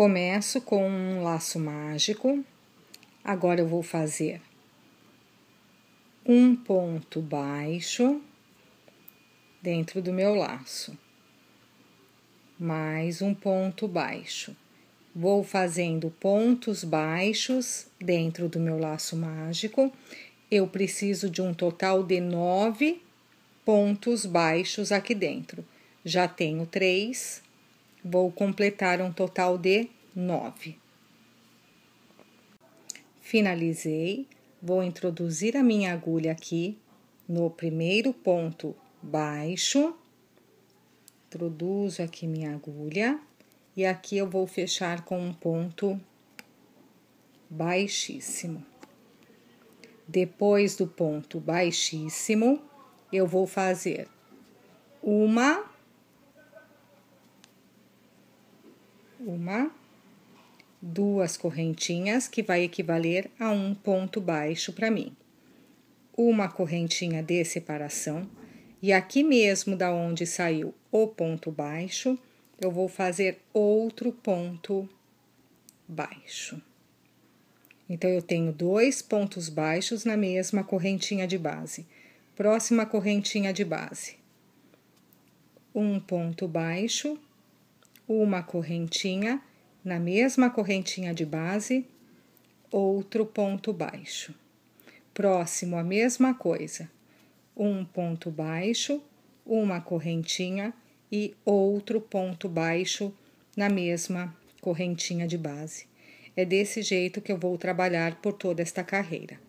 Começo com um laço mágico. Agora eu vou fazer um ponto baixo dentro do meu laço, mais um ponto baixo. Vou fazendo pontos baixos dentro do meu laço mágico. Eu preciso de um total de 9 pontos baixos aqui dentro. Já tenho 3, vou completar um total de 9. Finalizei, vou introduzir a minha agulha aqui no primeiro ponto baixo. Introduzo aqui minha agulha e aqui eu vou fechar com um ponto baixíssimo. Depois do ponto baixíssimo, eu vou fazer duas correntinhas, que vai equivaler a um ponto baixo para mim. Uma correntinha de separação, e aqui mesmo da onde saiu o ponto baixo, eu vou fazer outro ponto baixo. Então, eu tenho 2 pontos baixos na mesma correntinha de base. Próxima correntinha de base. Um ponto baixo, uma correntinha, na mesma correntinha de base, outro ponto baixo. Próximo, a mesma coisa. Um ponto baixo, uma correntinha e outro ponto baixo na mesma correntinha de base. É desse jeito que eu vou trabalhar por toda esta carreira.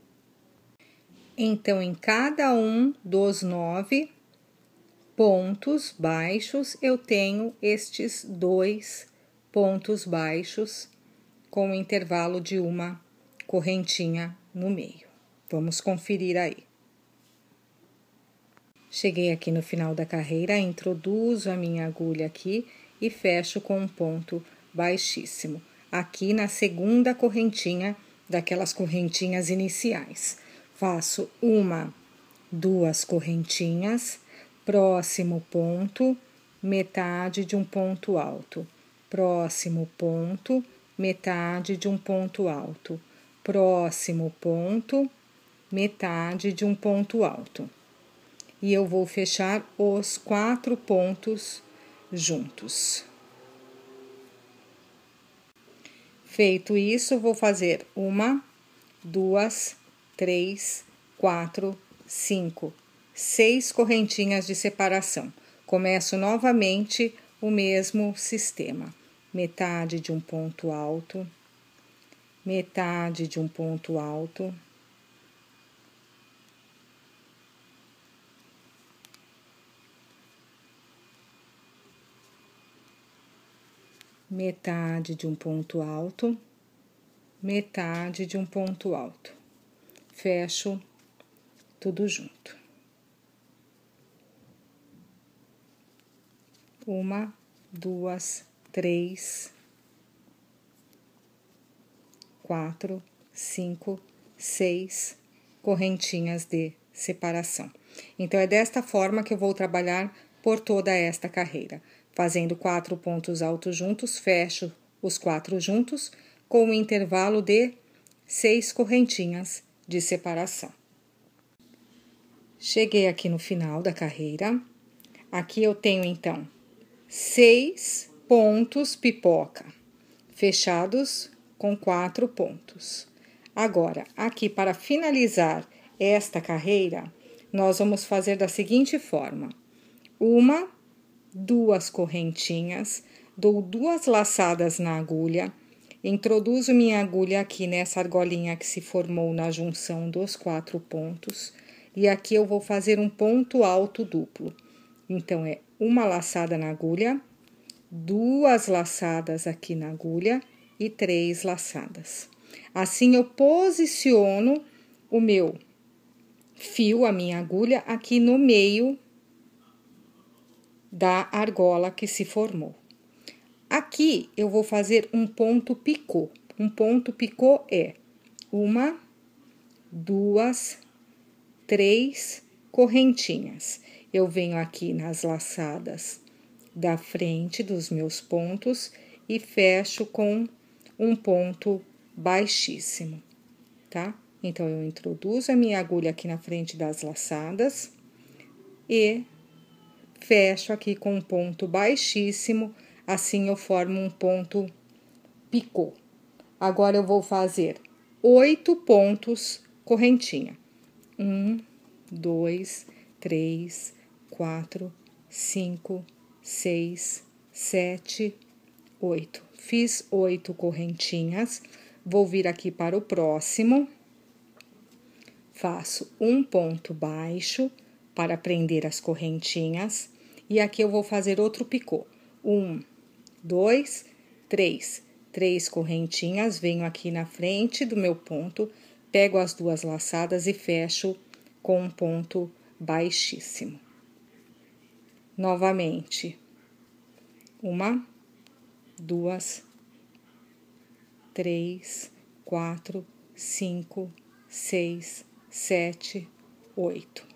Então, em cada um dos 9 pontos baixos, eu tenho estes 2 pontos baixos com o intervalo de uma correntinha no meio. Vamos conferir aí. Cheguei aqui no final da carreira, introduzo a minha agulha aqui e fecho com um ponto baixíssimo, aqui na segunda correntinha daquelas correntinhas iniciais. Faço 1, 2 correntinhas, próximo ponto, metade de um ponto alto, próximo ponto, metade de um ponto alto, próximo ponto, metade de um ponto alto. E eu vou fechar os 4 pontos juntos. Feito isso, vou fazer 1, 2, 3, 4, 5, 6 correntinhas de separação. Começo novamente o mesmo sistema. Metade de um ponto alto, metade de um ponto alto, metade de um ponto alto, metade de um ponto alto. Fecho tudo junto. 1, 2, 3, 4, 5, 6 correntinhas de separação. Então, é desta forma que eu vou trabalhar por toda esta carreira. Fazendo 4 pontos altos juntos, fecho os 4 juntos, com um intervalo de 6 correntinhas de separação. Cheguei aqui no final da carreira. Aqui eu tenho, então, 6 pontos pipoca, fechados com 4 pontos. Agora, aqui para finalizar esta carreira, nós vamos fazer da seguinte forma: 1, 2 correntinhas, dou 2 laçadas na agulha, introduzo minha agulha aqui nessa argolinha que se formou na junção dos 4 pontos, e aqui eu vou fazer um ponto alto duplo. Então, é 1 laçada na agulha, 2 laçadas aqui na agulha e 3 laçadas. Assim, eu posiciono o meu fio, a minha agulha, aqui no meio da argola que se formou. Aqui, eu vou fazer um ponto picô. Um ponto picô é 1, 2, 3 correntinhas. Eu venho aqui nas laçadas da frente dos meus pontos e fecho com um ponto baixíssimo, tá? Então, eu introduzo a minha agulha aqui na frente das laçadas e fecho aqui com um ponto baixíssimo, assim eu formo um ponto picô. Agora, eu vou fazer 8 pontos correntinha. 1, 2, 3, 4, 5, 6, 7, 8. Fiz 8 correntinhas, vou vir aqui para o próximo. Faço um ponto baixo para prender as correntinhas. E aqui eu vou fazer outro picô. 1, 2, 3. 3 correntinhas, venho aqui na frente do meu ponto, pego as 2 laçadas e fecho com um ponto baixíssimo. Novamente. 1, 2, 3, 4, 5, 6, 7, 8.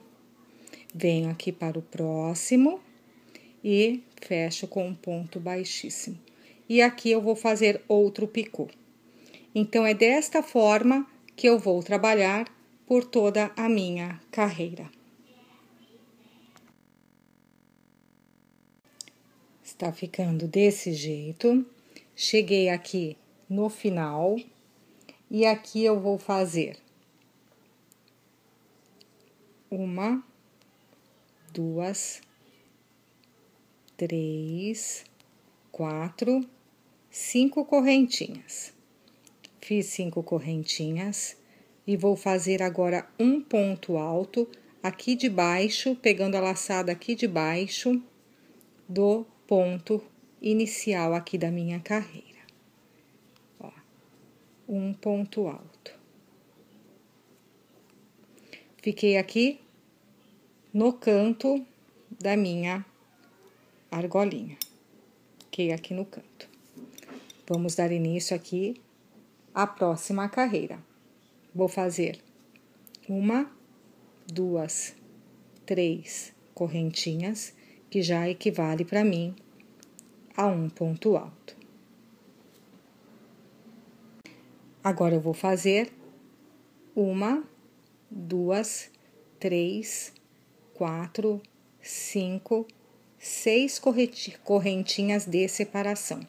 Venho aqui para o próximo e fecho com um ponto baixíssimo. E aqui eu vou fazer outro picô. Então, é desta forma que eu vou trabalhar por toda a minha carreira. Está ficando desse jeito. Cheguei aqui no final e aqui eu vou fazer 1, 2, 3, 4, 5 correntinhas. Fiz 5 correntinhas e vou fazer agora um ponto alto aqui de baixo, pegando a laçada aqui de baixo do ponto inicial aqui da minha carreira. Ó, um ponto alto. Fiquei aqui no canto da minha argolinha. Fiquei aqui no canto. Vamos dar início aqui à próxima carreira. Vou fazer 1, 2, 3 correntinhas, que já equivale para mim a um ponto alto. Agora, eu vou fazer 1, 2, 3, 4, 5, 6 correntinhas de separação.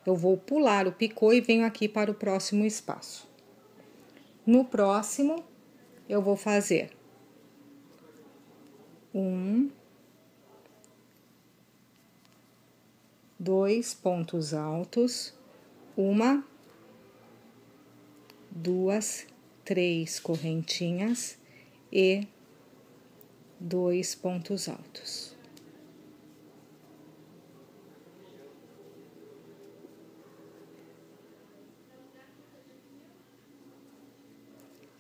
Eu vou pular o picô e venho aqui para o próximo espaço. No próximo, eu vou fazer 1, 2 pontos altos, 1, 2, 3 correntinhas e 2 pontos altos.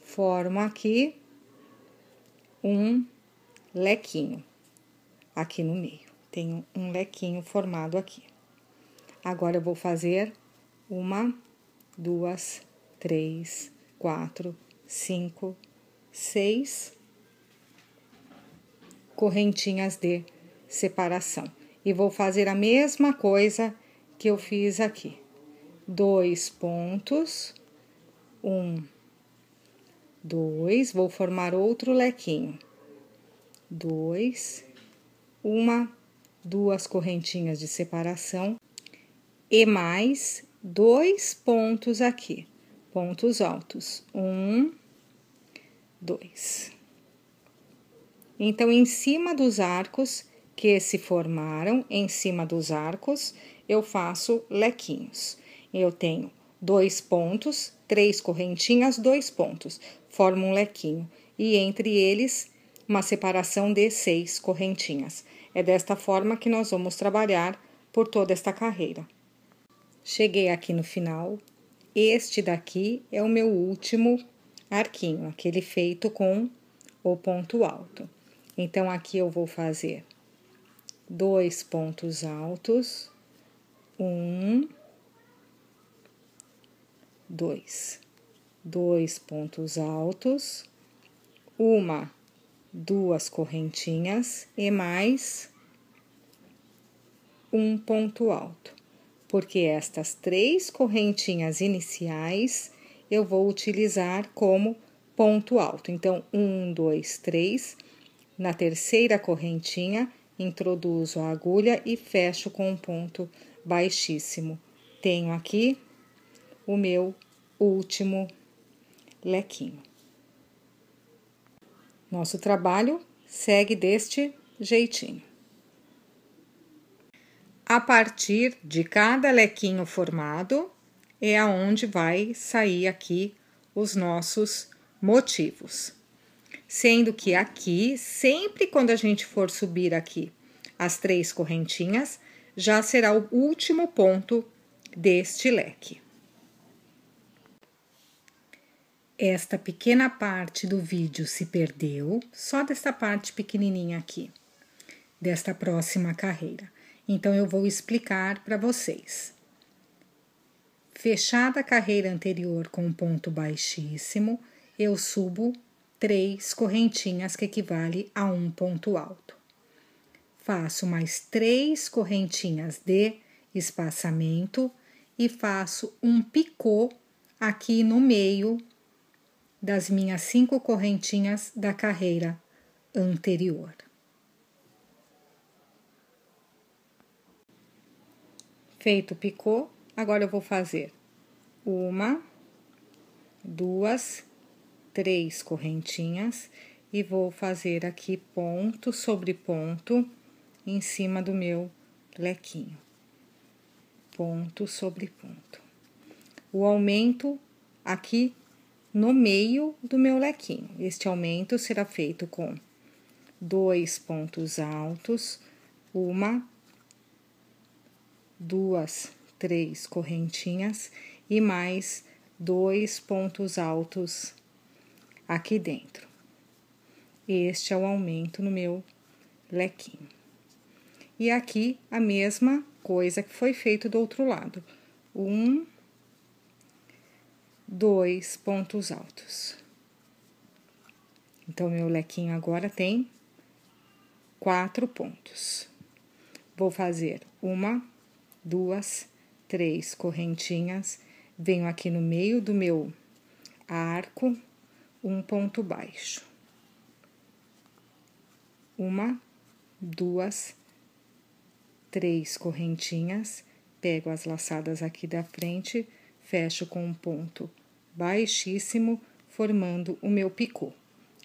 Formo aqui um lequinho, aqui no meio. Tenho um lequinho formado aqui. Agora, eu vou fazer 1, 2, 3, 4, 5, 6 correntinhas de separação. E vou fazer a mesma coisa que eu fiz aqui. 2 pontos, 1, 2, vou formar outro lequinho. 2, 1, 2 correntinhas de separação e mais 2 pontos aqui, pontos altos. 1, 2. Então, em cima dos arcos que se formaram, em cima dos arcos, eu faço lequinhos. Eu tenho 2 pontos, 3 correntinhas, 2 pontos, formo um lequinho. E entre eles, uma separação de 6 correntinhas. É desta forma que nós vamos trabalhar por toda esta carreira. Cheguei aqui no final. Este daqui é o meu último arquinho, aquele feito com o ponto alto. Então, aqui eu vou fazer 2 pontos altos, 1, 2. 2 pontos altos, 1, 2 correntinhas e mais um ponto alto. porque estas 3 correntinhas iniciais eu vou utilizar como ponto alto. Então, 1, 2, 3, na terceira correntinha, introduzo a agulha e fecho com um ponto baixíssimo. Tenho aqui o meu último lequinho. Nosso trabalho segue deste jeitinho. A partir de cada lequinho formado, é aonde vai sair aqui os nossos motivos. Sendo que aqui, sempre quando a gente for subir aqui as 3 correntinhas, já será o último ponto deste leque. Esta pequena parte do vídeo se perdeu, só desta parte pequenininha aqui, desta próxima carreira. Então, eu vou explicar para vocês. Fechada a carreira anterior com um ponto baixíssimo, eu subo 3 correntinhas, que equivale a um ponto alto. Faço mais 3 correntinhas de espaçamento e faço um picô aqui no meio das minhas 5 correntinhas da carreira anterior. Feito o picô, agora eu vou fazer 1, 2, 3 correntinhas e vou fazer aqui ponto sobre ponto em cima do meu lequinho. Ponto sobre ponto. O aumento aqui no meio do meu lequinho. Este aumento será feito com 2 pontos altos, 1, 2, 3 correntinhas e mais 2 pontos altos aqui dentro. Este é o aumento no meu lequinho. E aqui a mesma coisa que foi feito do outro lado. 1, 2 pontos altos. Então, meu lequinho agora tem 4 pontos. Vou fazer 1, 2, 3 correntinhas, venho aqui no meio do meu arco, um ponto baixo. 1, 2, 3 correntinhas, pego as laçadas aqui da frente, fecho com um ponto baixíssimo, formando o meu picô.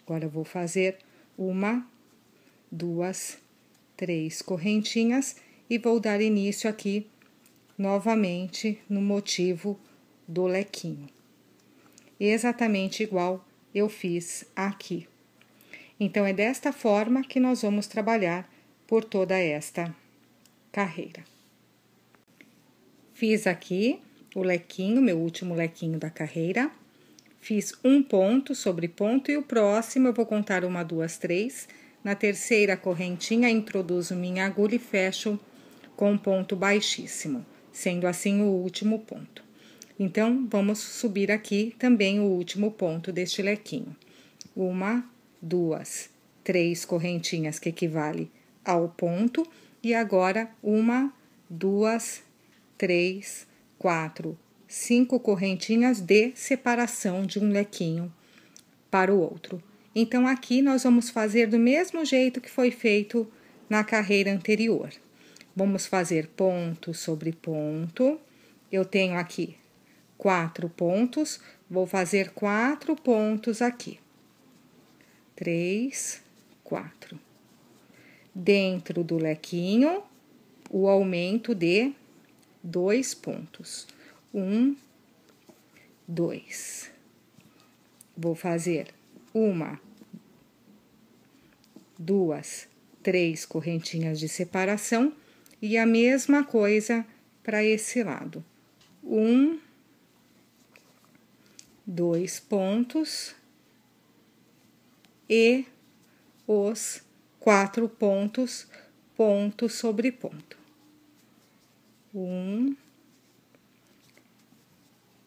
Agora, eu vou fazer 1, 2, 3 correntinhas e vou dar início aqui novamente no motivo do lequinho. Exatamente igual eu fiz aqui. Então, é desta forma que nós vamos trabalhar por toda esta carreira. Fiz aqui o lequinho, meu último lequinho da carreira. Fiz um ponto sobre ponto e o próximo eu vou contar 1, 2, 3. Na terceira correntinha, introduzo minha agulha e fecho com um ponto baixíssimo, sendo assim o último ponto. Então, vamos subir aqui também o último ponto deste lequinho. 1, 2, 3 correntinhas, que equivale ao ponto. E agora, 1, 2, 3, 4, 5 correntinhas de separação de um lequinho para o outro. Então, aqui nós vamos fazer do mesmo jeito que foi feito na carreira anterior. Vamos fazer ponto sobre ponto. Eu tenho aqui 4 pontos, vou fazer 4 pontos aqui. 3, 4. Dentro do lequinho, o aumento de 2 pontos. 1, 2. Vou fazer 1, 2, 3 correntinhas de separação e a mesma coisa para esse lado. 1, 2 pontos e os 4 pontos, ponto sobre ponto. 1,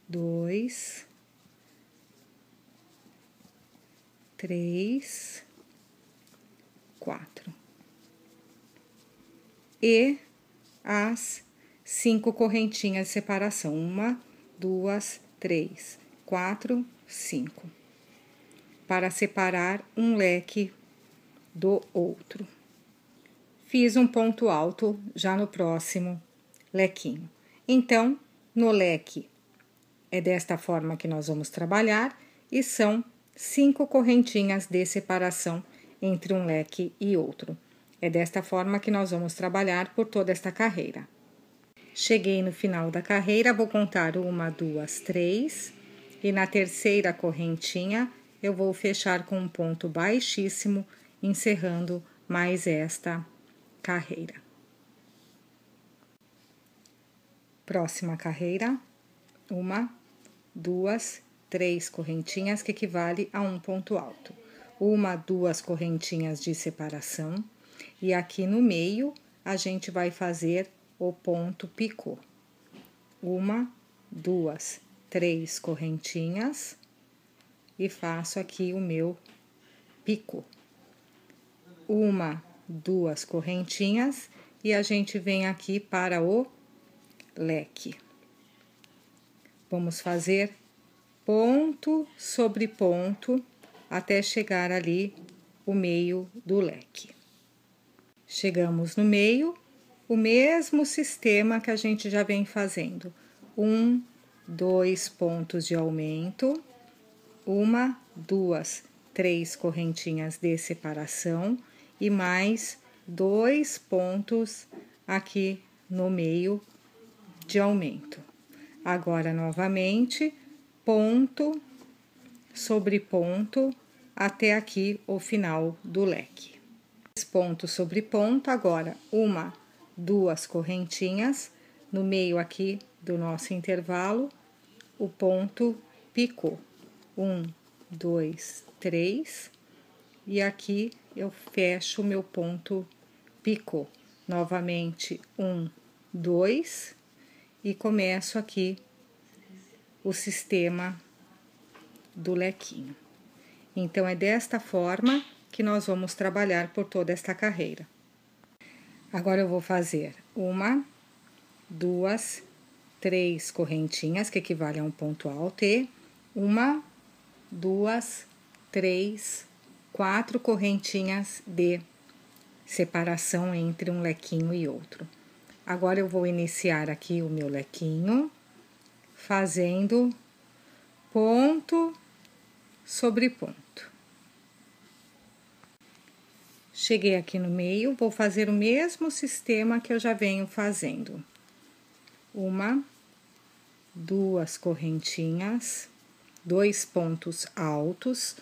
2, 3, 4. E as 5 correntinhas de separação. 1, 2, 3, 4, 5. Para separar um leque do outro. Fiz um ponto alto já no próximo lequinho. Então, no leque, é desta forma que nós vamos trabalhar e são 5 correntinhas de separação entre um leque e outro. É desta forma que nós vamos trabalhar por toda esta carreira. Cheguei no final da carreira, vou contar 1, 2, 3 e na terceira correntinha eu vou fechar com um ponto baixíssimo, encerrando mais esta carreira. Próxima carreira, 1, 2, 3 correntinhas, que equivale a um ponto alto. 1, 2 correntinhas de separação, e aqui no meio a gente vai fazer o ponto picô. 1, 2, 3 correntinhas, e faço aqui o meu picô. 1, 2 correntinhas, e a gente vem aqui para o leque. Vamos fazer ponto sobre ponto até chegar ali o meio do leque. Chegamos no meio, o mesmo sistema que a gente já vem fazendo. 1, 2 pontos de aumento, 1, 2, 3 correntinhas de separação e mais 2 pontos aqui no meio de aumento. Agora, novamente, ponto sobre ponto até aqui o final do leque. Ponto sobre ponto, agora 1, 2 correntinhas, no meio aqui do nosso intervalo, o ponto picô. 1, 2, 3, e aqui eu fecho o meu ponto picô. Novamente, 1, 2, e começo aqui o sistema do lequinho. Então, é desta forma que nós vamos trabalhar por toda esta carreira. Agora, eu vou fazer 1, 2, 3 correntinhas, que equivale a um ponto alto, e 1, 2, 3, 4 correntinhas de separação entre um lequinho e outro. Agora, eu vou iniciar aqui o meu lequinho, fazendo ponto sobre ponto. Cheguei aqui no meio, vou fazer o mesmo sistema que eu já venho fazendo. 1, 2 correntinhas, 2 pontos altos,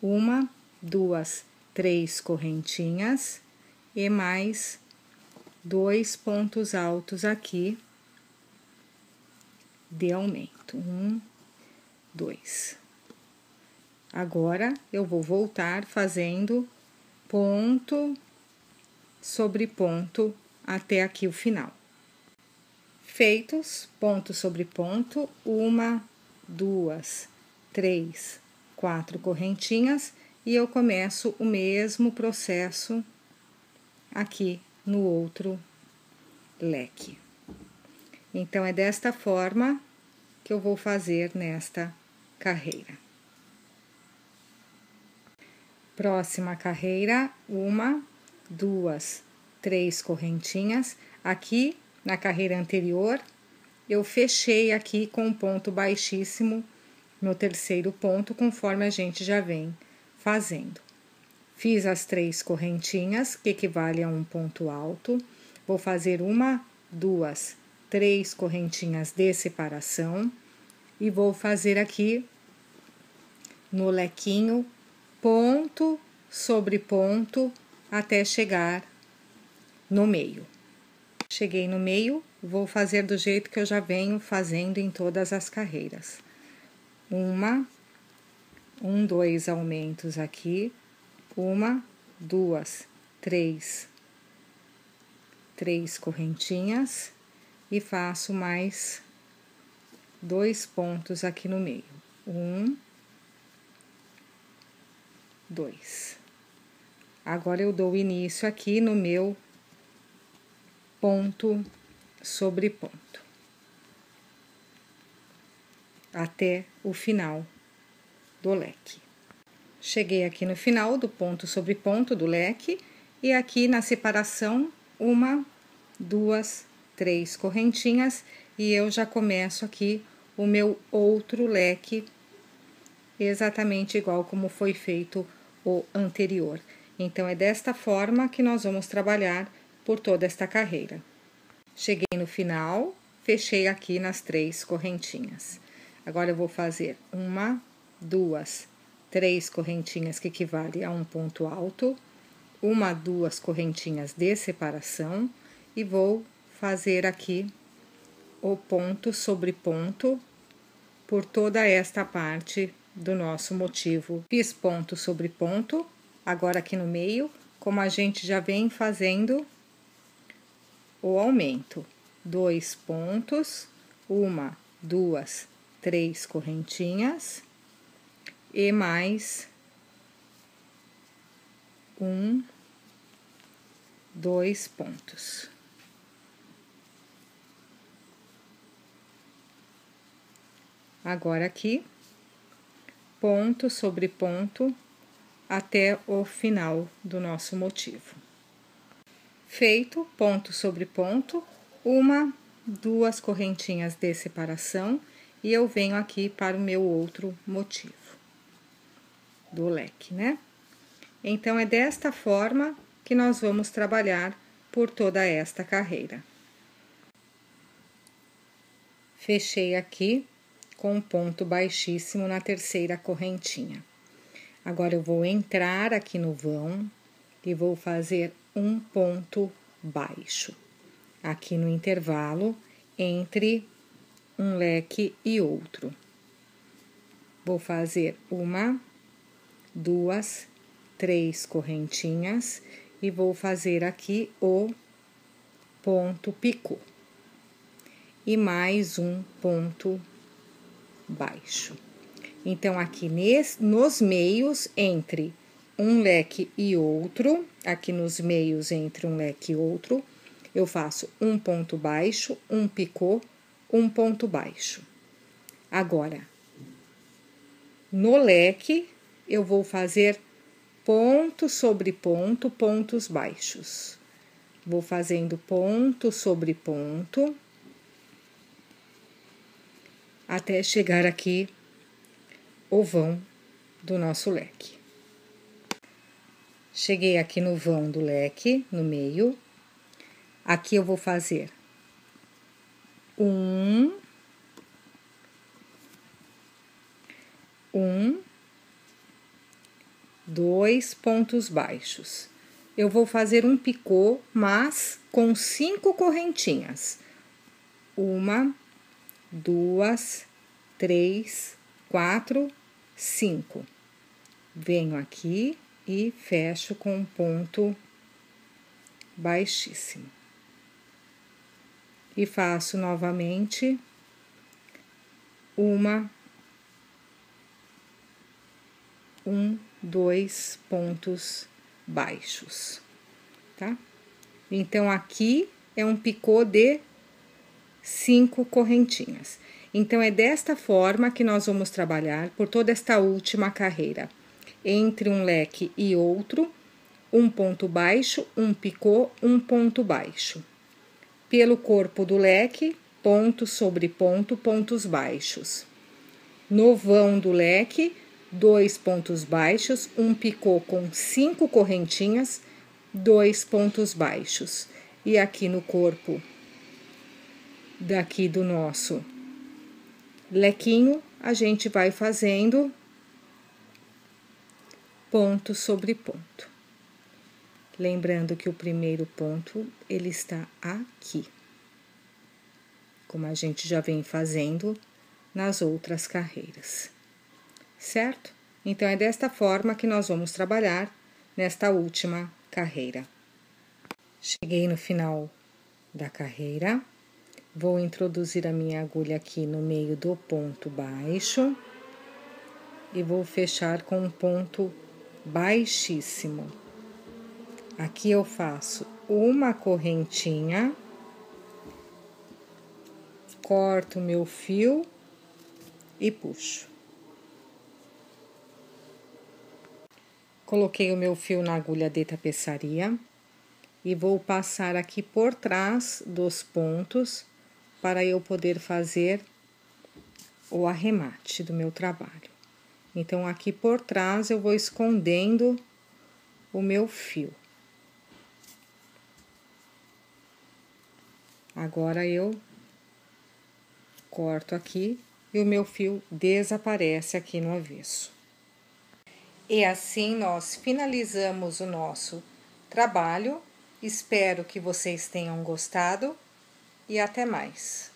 1, 2, 3 correntinhas e mais 2 pontos altos aqui de aumento. 1, 2. Agora, eu vou voltar fazendo ponto sobre ponto até aqui o final. Feitos ponto sobre ponto, 1, 2, 3, 4 correntinhas, e eu começo o mesmo processo aqui no outro leque. Então, é desta forma que eu vou fazer nesta carreira. Próxima carreira, 1, 2, 3 correntinhas. Aqui, na carreira anterior, eu fechei aqui com um ponto baixíssimo, meu terceiro ponto, conforme a gente já vem fazendo. Fiz as 3 correntinhas, que equivale a um ponto alto. Vou fazer 1, 2, 3 correntinhas de separação. E vou fazer aqui, no lequinho, ponto sobre ponto até chegar no meio. Cheguei no meio, vou fazer do jeito que eu já venho fazendo em todas as carreiras. 2 aumentos aqui, 1, 2, 3 correntinhas e faço mais 2 pontos aqui no meio. 1, 2. Agora, eu dou início aqui no meu ponto sobre ponto, até o final do leque. Cheguei aqui no final do ponto sobre ponto do leque, e aqui na separação, 1, 2, 3 correntinhas, e eu já começo aqui o meu outro leque, exatamente igual como foi feito o anterior. Então, é desta forma que nós vamos trabalhar por toda esta carreira. Cheguei no final, fechei aqui nas 3 correntinhas. Agora, eu vou fazer 1, 2, 3 correntinhas, que equivale a um ponto alto, 1, 2 correntinhas de separação, e vou fazer aqui o ponto sobre ponto por toda esta parte do nosso motivo. Fiz ponto sobre ponto, agora aqui no meio, como a gente já vem fazendo o aumento. 2 pontos, 1, 2, 3 correntinhas, e mais 1, 2 pontos. Agora aqui, ponto sobre ponto até o final do nosso motivo. Feito ponto sobre ponto, 1, 2 correntinhas de separação, e eu venho aqui para o meu outro motivo do leque, né? Então, é desta forma que nós vamos trabalhar por toda esta carreira. Fechei aqui com um ponto baixíssimo na terceira correntinha. Agora, eu vou entrar aqui no vão e vou fazer um ponto baixo, aqui no intervalo entre um leque e outro. Vou fazer 1, 2, 3 correntinhas e vou fazer aqui o ponto picô. E mais um ponto baixo. Então, aqui nos meios entre um leque e outro, aqui nos meios entre um leque e outro, eu faço um ponto baixo, um picô, um ponto baixo. Agora, no leque, eu vou fazer ponto sobre ponto, pontos baixos. Vou fazendo ponto sobre ponto, até chegar aqui o vão do nosso leque. Cheguei aqui no vão do leque, no meio. Aqui eu vou fazer 1, 2 pontos baixos. Eu vou fazer um picô, mas com 5 correntinhas. 1, 2, 3, 4, 5. Venho aqui e fecho com um ponto baixíssimo. E faço novamente 2 pontos baixos, tá? Então, aqui é um picô de 5 correntinhas. Então, é desta forma que nós vamos trabalhar por toda esta última carreira. Entre um leque e outro, um ponto baixo, um picô, um ponto baixo. Pelo corpo do leque, ponto sobre ponto, pontos baixos. No vão do leque, 2 pontos baixos, um picô com 5 correntinhas, 2 pontos baixos. E aqui no corpo daqui do nosso lequinho, a gente vai fazendo ponto sobre ponto. Lembrando que o primeiro ponto, ele está aqui, como a gente já vem fazendo nas outras carreiras, certo? Então, é desta forma que nós vamos trabalhar nesta última carreira. Cheguei no final da carreira, vou introduzir a minha agulha aqui no meio do ponto baixo e vou fechar com um ponto baixíssimo. Aqui eu faço uma correntinha corto o meu fio e puxo. Coloquei o meu fio na agulha de tapeçaria e vou passar aqui por trás dos pontos para eu poder fazer o arremate do meu trabalho. Então, aqui por trás eu vou escondendo o meu fio. Agora eu corto aqui e o meu fio desaparece aqui no avesso. E assim nós finalizamos o nosso trabalho. Espero que vocês tenham gostado e até mais.